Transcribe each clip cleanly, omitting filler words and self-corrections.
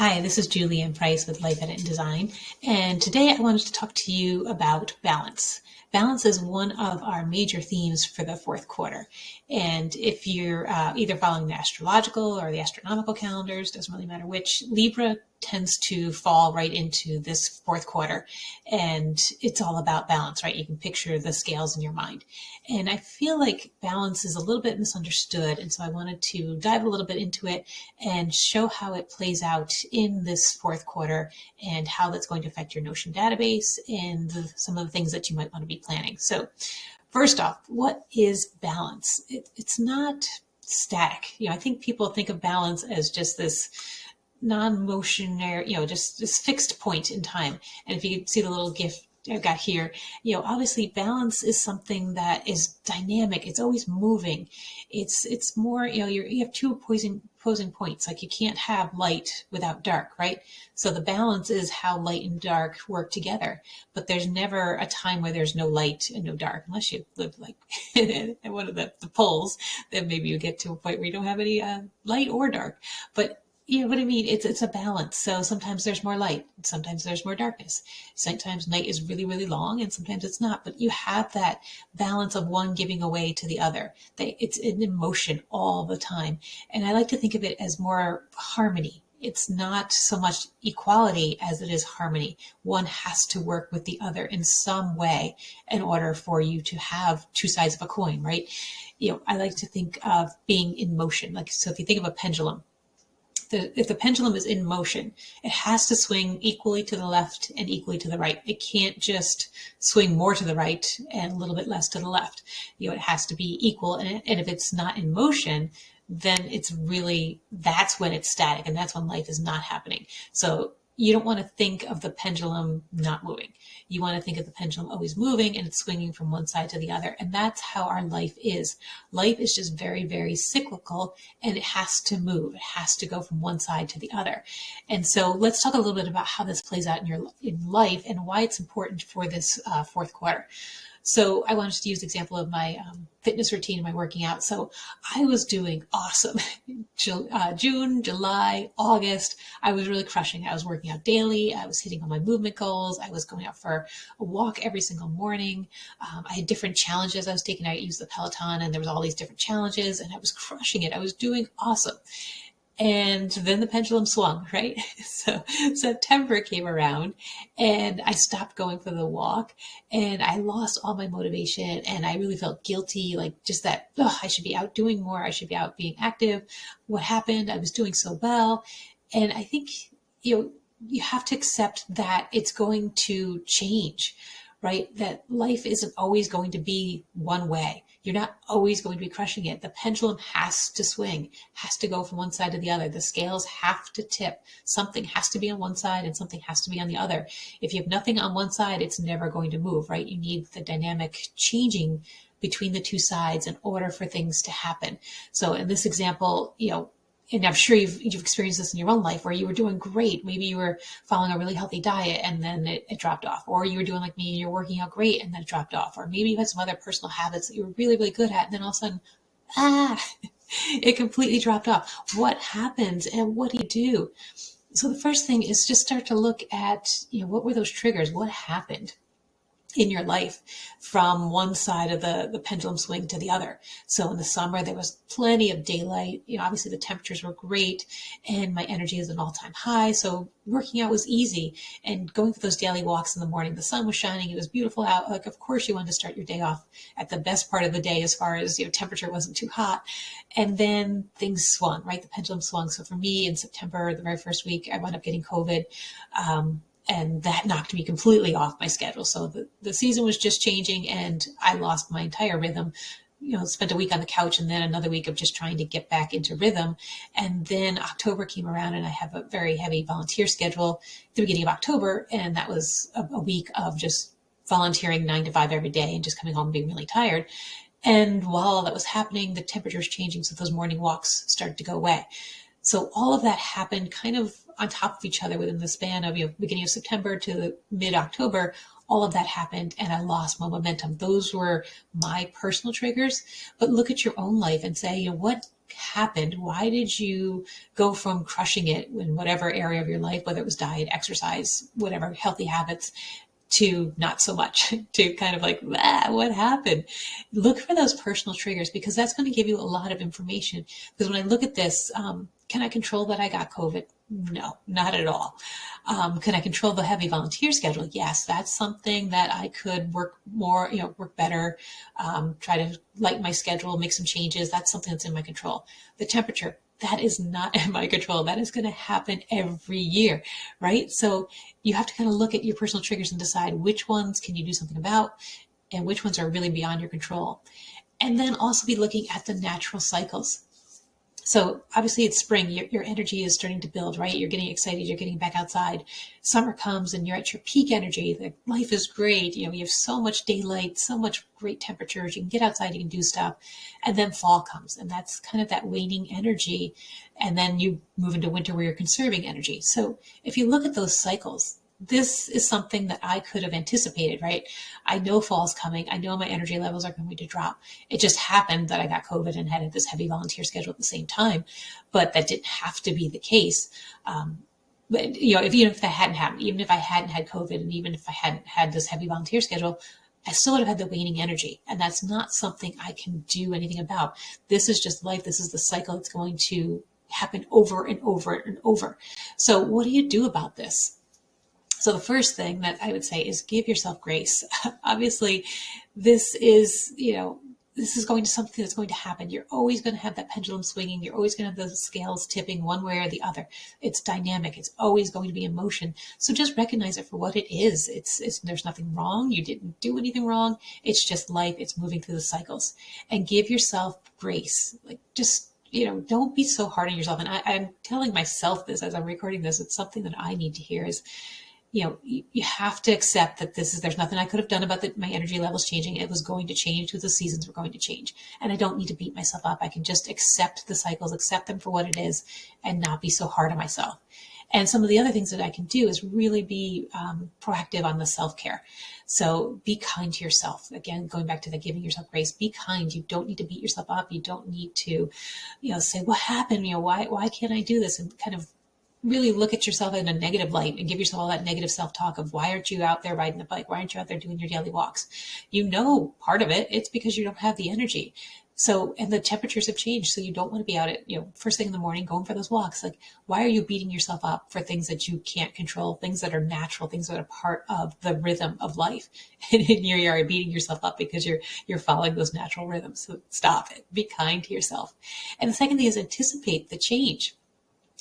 Hi, this is Julianne Price with Life Edit and Design, and today I wanted to talk to you about balance. Balance is one of our major themes for the fourth quarter. And if you're either following the astrological or the astronomical calendars, doesn't really matter which, Libra tends to fall right into this fourth quarter. And it's all about balance, right? You can picture the scales in your mind. And I feel like balance is a little bit misunderstood. And so I wanted to dive a little bit into it and show how it plays out in this fourth quarter and how that's going to affect your Notion database and some of the things that you might want to be planning. So first off, what is balance? It's not static. I think people think of balance as just this non-motionary, just this fixed point in time. And if you can see the little GIF I've got here, obviously balance is something that is dynamic. It's always moving. It's more, you have two opposing points. Like you can't have light without dark, right? So the balance is how light and dark work together. But there's never a time where there's no light and no dark, unless you live like in one of the poles. Then maybe you get to a point where you don't have any light or dark. But you know what I mean? It's a balance. So sometimes there's more light, sometimes there's more darkness. Sometimes night is really, really long and sometimes it's not. But you have that balance of one giving away to the other. It's in emotion all the time. And I like to think of it as more harmony. It's not so much equality as it is harmony. One has to work with the other in some way in order for you to have two sides of a coin, right? I like to think of being in motion. So if you think of a pendulum, if the pendulum is in motion, it has to swing equally to the left and equally to the right. It can't just swing more to the right and a little bit less to the left. It has to be equal. And if it's not in motion, then that's when it's static and that's when life is not happening. So you don't want to think of the pendulum not moving. You want to think of the pendulum always moving and it's swinging from one side to the other. And that's how our life is. Life is just very, very cyclical and it has to move. It has to go from one side to the other. And so let's talk a little bit about how this plays out in life and why it's important for this fourth quarter. So I wanted to use the example of my fitness routine and my working out. So I was doing awesome. June, July, August, I was really crushing. I was working out daily. I was hitting all my movement goals. I was going out for a walk every single morning. I had different challenges I was taking. I used the Peloton and there was all these different challenges and I was crushing it. I was doing awesome. And then the pendulum swung, right? So September came around and I stopped going for the walk and I lost all my motivation and I really felt guilty, like just that, I should be out doing more. I should be out being active. What happened? I was doing so well. And I think, you have to accept that it's going to change, right? That life isn't always going to be one way. You're not always going to be crushing it. The pendulum has to swing, has to go from one side to the other. The scales have to tip. Something has to be on one side and something has to be on the other. If you have nothing on one side, it's never going to move, right? You need the dynamic changing between the two sides in order for things to happen. So in this example, and I'm sure you've experienced this in your own life where you were doing great. Maybe you were following a really healthy diet and then it dropped off. Or you were doing like me and you're working out great and then it dropped off. Or maybe you had some other personal habits that you were really, really good at. And then all of a sudden, it completely dropped off. What happens and what do you do? So the first thing is just start to look at, what were those triggers? What happened in your life from one side of the pendulum swing to the other. So in the summer, there was plenty of daylight. Obviously the temperatures were great and my energy is an all-time high. So working out was easy and going for those daily walks in the morning, the sun was shining. It was beautiful out. Like, of course you wanted to start your day off at the best part of the day as far as, temperature wasn't too hot. And then things swung, right? The pendulum swung. So for me in September, the very first week, I wound up getting COVID. And that knocked me completely off my schedule. So the season was just changing and I lost my entire rhythm, spent a week on the couch and then another week of just trying to get back into rhythm. And then October came around and I have a very heavy volunteer schedule at the beginning of October. And that was a week of just volunteering 9 to 5 every day and just coming home and being really tired. And while all that was happening, the temperature was changing. So those morning walks started to go away. So all of that happened kind of on top of each other within the span of beginning of September to mid-October. All of that happened and I lost my momentum. Those were my personal triggers. But look at your own life and say, what happened? Why did you go from crushing it in whatever area of your life, whether it was diet, exercise, whatever, healthy habits, to not so much, to kind of like, what happened? Look for those personal triggers, because that's going to give you a lot of information. Because when I look at this, can I control that I got COVID? No, not at all. Can I control the heavy volunteer schedule? Yes, that's something that I could work more, work better, try to lighten my schedule, make some changes. That's something that's in my control. The temperature, that is not in my control. That is going to happen every year, right? So you have to kind of look at your personal triggers and decide which ones can you do something about and which ones are really beyond your control. And then also be looking at the natural cycles. So obviously it's spring, your energy is starting to build, right? You're getting excited, you're getting back outside. Summer comes and you're at your peak energy. The life is great. You have so much daylight, so much great temperatures. You can get outside, you can do stuff. And then fall comes, and that's kind of that waning energy. And then you move into winter where you're conserving energy. So if you look at those cycles, this is something that I could have anticipated, right? I know fall's coming. I know my energy levels are going to drop. It just happened that I got COVID and had this heavy volunteer schedule at the same time, but that didn't have to be the case. But even if that hadn't happened, even if I hadn't had COVID, and even if I hadn't had this heavy volunteer schedule, I still would have had the waning energy. And that's not something I can do anything about. This is just life. This is the cycle. It's going to happen over and over and over. So what do you do about this? So the first thing that I would say is give yourself grace. Obviously, this is going to something that's going to happen. You're always going to have that pendulum swinging. You're always going to have the scales tipping one way or the other. It's dynamic. It's always going to be in motion. So just recognize it for what it is. There's nothing wrong. You didn't do anything wrong. It's just life. It's moving through the cycles. And give yourself grace. Don't be so hard on yourself. And I'm telling myself this as I'm recording this. It's something that I need to hear is, you have to accept that there's nothing I could have done about my energy levels changing. It was going to change because the seasons were going to change. And I don't need to beat myself up. I can just accept the cycles, accept them for what it is, and not be so hard on myself. And some of the other things that I can do is really be proactive on the self-care. So be kind to yourself. Again, going back to the giving yourself grace, be kind. You don't need to beat yourself up. You don't need to, say, what happened? Why can't I do this? And kind of really look at yourself in a negative light and give yourself all that negative self-talk of why aren't you out there riding the bike? Why aren't you out there doing your daily walks? Part of it's because you don't have the energy. So, and the temperatures have changed. So you don't want to be out at, first thing in the morning, going for those walks. Like, why are you beating yourself up for things that you can't control, things that are natural, things that are part of the rhythm of life? And here you are beating yourself up because you're following those natural rhythms. So stop it. Be kind to yourself. And the second thing is anticipate the change.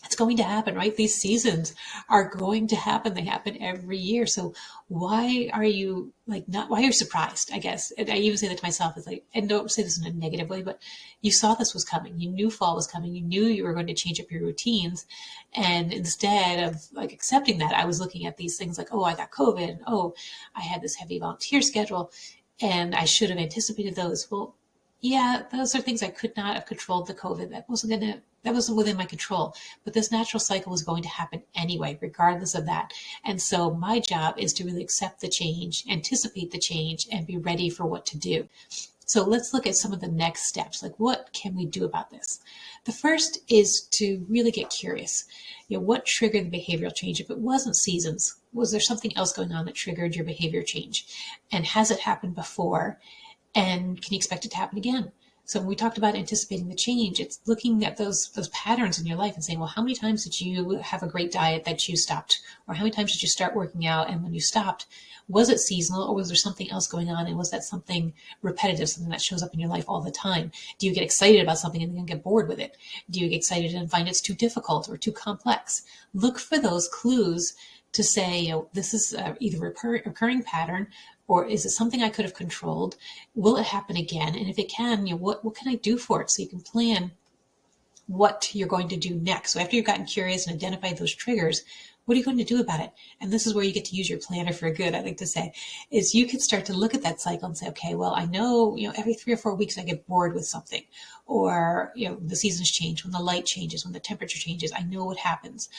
It's going to happen, right? These seasons are going to happen. They happen every year. So why are you why are you surprised, I guess? And I even say that to myself, and don't say this in a negative way, but you saw this was coming. You knew fall was coming. You knew you were going to change up your routines. And instead of accepting that, I was looking at these things like, oh, I got COVID. And, oh, I had this heavy volunteer schedule and I should have anticipated those. Well, yeah, those are things I could not have controlled. The COVID, that wasn't within my control, but this natural cycle was going to happen anyway, regardless of that. And so my job is to really accept the change, anticipate the change, and be ready for what to do. So let's look at some of the next steps. What can we do about this? The first is to really get curious. What triggered the behavioral change? If it wasn't seasons, was there something else going on that triggered your behavior change? And has it happened before? And can you expect it to happen again? So when we talked about anticipating the change, it's looking at those patterns in your life and saying, well, how many times did you have a great diet that you stopped? Or how many times did you start working out? And when you stopped, was it seasonal or was there something else going on? And was that something repetitive, something that shows up in your life all the time? Do you get excited about something and then get bored with it? Do you get excited and find it's too difficult or too complex? Look for those clues to say, this is either a recurring pattern, or is it something I could have controlled? Will it happen again? And if it can, what can I do for it? So you can plan what you're going to do next. So after you've gotten curious and identified those triggers, What are you going to do about it? And this is where you get to use your planner for good, I like to say, is you can start to look at that cycle and say, okay, well, I know, every 3 or 4 weeks I get bored with something, or, the seasons change, when the light changes, when the temperature changes, I know what happens.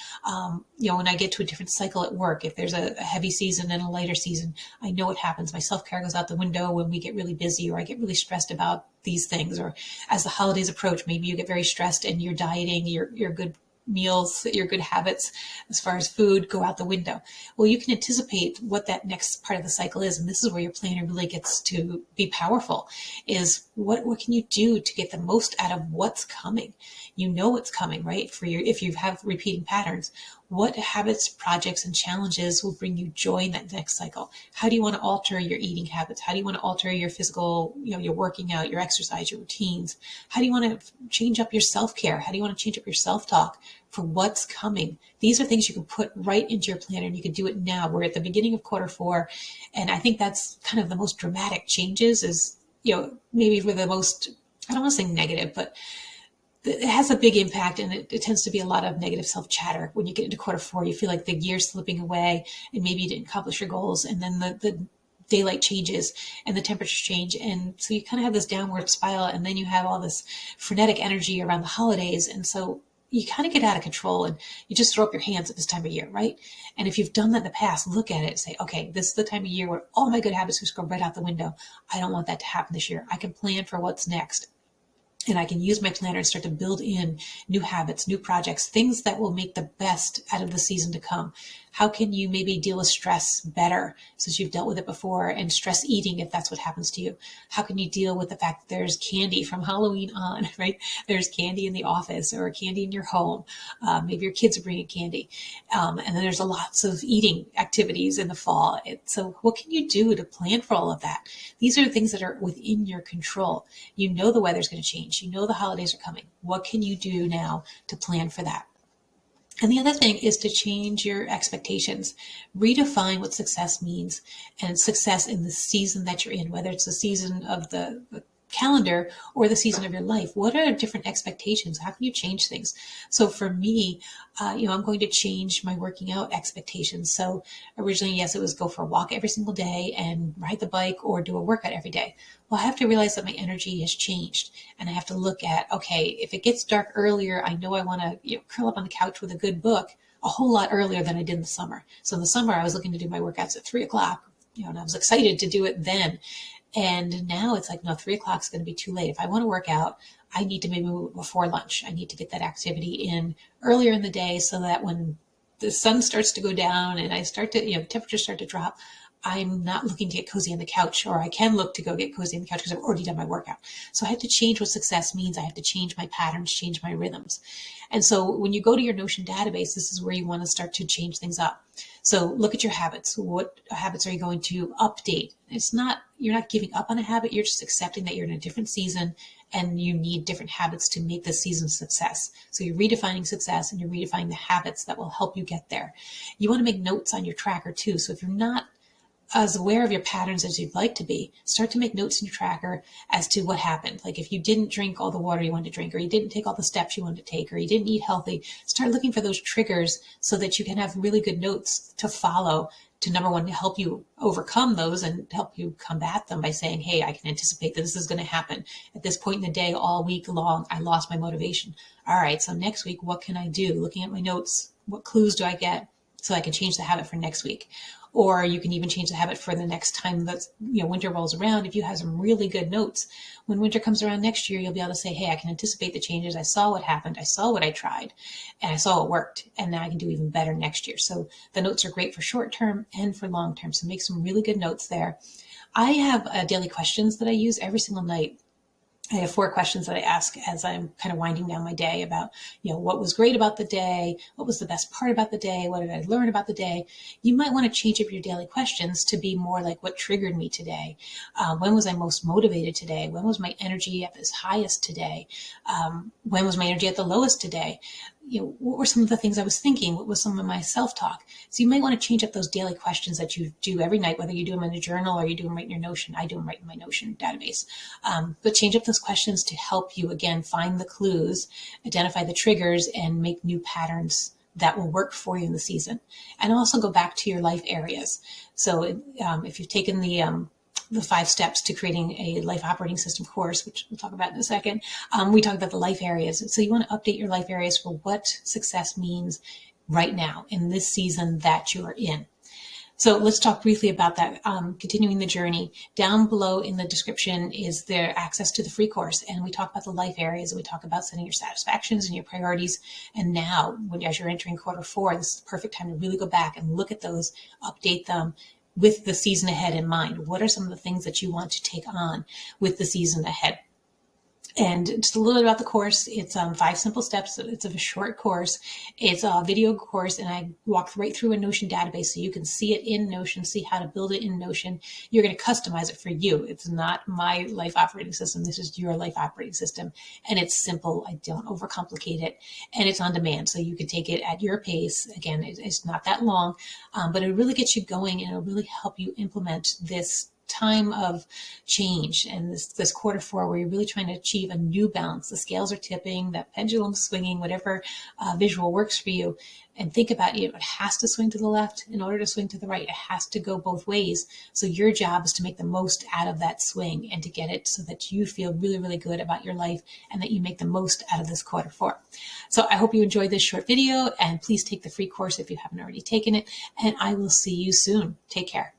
When I get to a different cycle at work, if there's a heavy season and a lighter season, I know what happens. My self-care goes out the window when we get really busy, or I get really stressed about these things, or as the holidays approach, maybe you get very stressed and your dieting, your good meals, your good habits as far as food go out the window. Well, you can anticipate what that next part of the cycle is. And this is where your planner really gets to be powerful, is what can you do to get the most out of what's coming? You know what's coming, right? If you have repeating patterns, what habits, projects, and challenges will bring you joy in that next cycle? How do you want to alter your eating habits? How do you want to alter your physical, your working out, your exercise, your routines? How do you want to change up your self-care? How do you want to change up your self-talk for what's coming? These are things you can put right into your planner, and you can do it now. We're at the beginning of Q4, and I think that's kind of the most dramatic changes is, maybe for the most, I don't want to say negative, but it has a big impact, and it tends to be a lot of negative self-chatter. When you get into Q4, you feel like the year's slipping away and maybe you didn't accomplish your goals, and then the daylight changes and the temperatures change. And so you kind of have this downward spiral, and then you have all this frenetic energy around the holidays. And so you kind of get out of control and you just throw up your hands at this time of year, right? And if you've done that in the past, look at it and say, okay, this is the time of year where all my good habits just go right out the window. I don't want that to happen this year. I can plan for what's next. And I can use my planner and start to build in new habits, new projects, things that will make the best out of the season to come. How can you maybe deal with stress better since you've dealt with it before, and stress eating if that's what happens to you? How can you deal with the fact that there's candy from Halloween on, right? There's candy in the office or candy in your home. Maybe your kids are bringing candy. And then there's lots of eating activities in the fall. So what can you do to plan for all of that? These are things that are within your control. You know the weather's going to change. You know the holidays are coming. What can you do now to plan for that? And the other thing is to change your expectations. Redefine what success means, and success in the season that you're in, whether it's the season of the calendar or the season of your life. What are different expectations? How can you change things? So for me, I'm going to change my working out expectations. So originally, yes, it was go for a walk every single day and ride the bike or do a workout every day. Well, I have to realize that my energy has changed, and I have to look at, okay, if it gets dark earlier, I know I want to curl up on the couch with a good book a whole lot earlier than I did in the summer. So in the summer, I was looking to do my workouts at 3:00, and I was excited to do it then. And now it's like, no, 3:00 is going to be too late. If I want to work out, I need to maybe move before lunch. I need to get that activity in earlier in the day so that when the sun starts to go down and I start to, temperatures start to drop, I'm not looking to get cozy on the couch, or I can look to go get cozy on the couch because I've already done my workout. So I have to change what success means. I have to change my patterns, change my rhythms. And so when you go to your Notion database, this is where you want to start to change things up. So look at your habits. What habits are you going to update? You're not giving up on a habit. You're just accepting that you're in a different season and you need different habits to make this season a success. So you're redefining success and you're redefining the habits that will help you get there. You want to make notes on your tracker too. So if you're not as aware of your patterns as you'd like to be, start to make notes in your tracker as to what happened. Like if you didn't drink all the water you wanted to drink, or you didn't take all the steps you wanted to take, or you didn't eat healthy, start looking for those triggers so that you can have really good notes to follow to, number one, to help you overcome those and help you combat them by saying, hey, I can anticipate that this is going to happen. At this point in the day, all week long, I lost my motivation. All right, so next week, what can I do? Looking at my notes, what clues do I get so I can change the habit for next week? Or you can even change the habit for the next time that winter rolls around. If you have some really good notes, when winter comes around next year, you'll be able to say, hey, I can anticipate the changes. I saw what happened. I saw what I tried, and I saw it worked. And now I can do even better next year. So the notes are great for short term and for long term. So make some really good notes there. I have daily questions that I use every single night. I have 4 questions that I ask as I'm kind of winding down my day about, what was great about the day? What was the best part about the day? What did I learn about the day? You might want to change up your daily questions to be more like, what triggered me today? When was I most motivated today? When was my energy at its highest today? When was my energy at the lowest today? What were some of the things I was thinking? What was some of my self-talk? So you might want to change up those daily questions that you do every night, whether you do them in a journal or you do them right in your Notion. I do them right in my Notion database. But change up those questions to help you, again, find the clues, identify the triggers, and make new patterns that will work for you in the season. And also go back to your life areas. So if you've taken the 5 steps to creating a life operating system course, which we'll talk about in a second, we talk about the life areas. So you want to update your life areas for what success means right now in this season that you're in. So let's talk briefly about that, continuing the journey. Down below in the description is there access to the free course. And we talk about the life areas, and we talk about setting your satisfactions and your priorities. And now, as you're entering Q4, this is the perfect time to really go back and look at those, update them with the season ahead in mind. What are some of the things that you want to take on with the season ahead? And just a little bit about the course. It's 5 simple steps. It's a short course. It's a video course, and I walk right through a Notion database so you can see it in Notion, see how to build it in Notion. You're going to customize it for you. It's not my life operating system. This is your life operating system, and it's simple. I don't overcomplicate it, and it's on demand, so you can take it at your pace. Again, it's not that long, but it really gets you going, and it'll really help you implement this time of change and this Q4 where you're really trying to achieve a new balance. The scales are tipping, that pendulum's swinging, whatever visual works for you. And think about it has to swing to the left in order to swing to the right. It has to go both ways. So your job is to make the most out of that swing and to get it so that you feel really, really good about your life and that you make the most out of this Q4. So I hope you enjoyed this short video, and please take the free course if you haven't already taken it. And I will see you soon. Take care.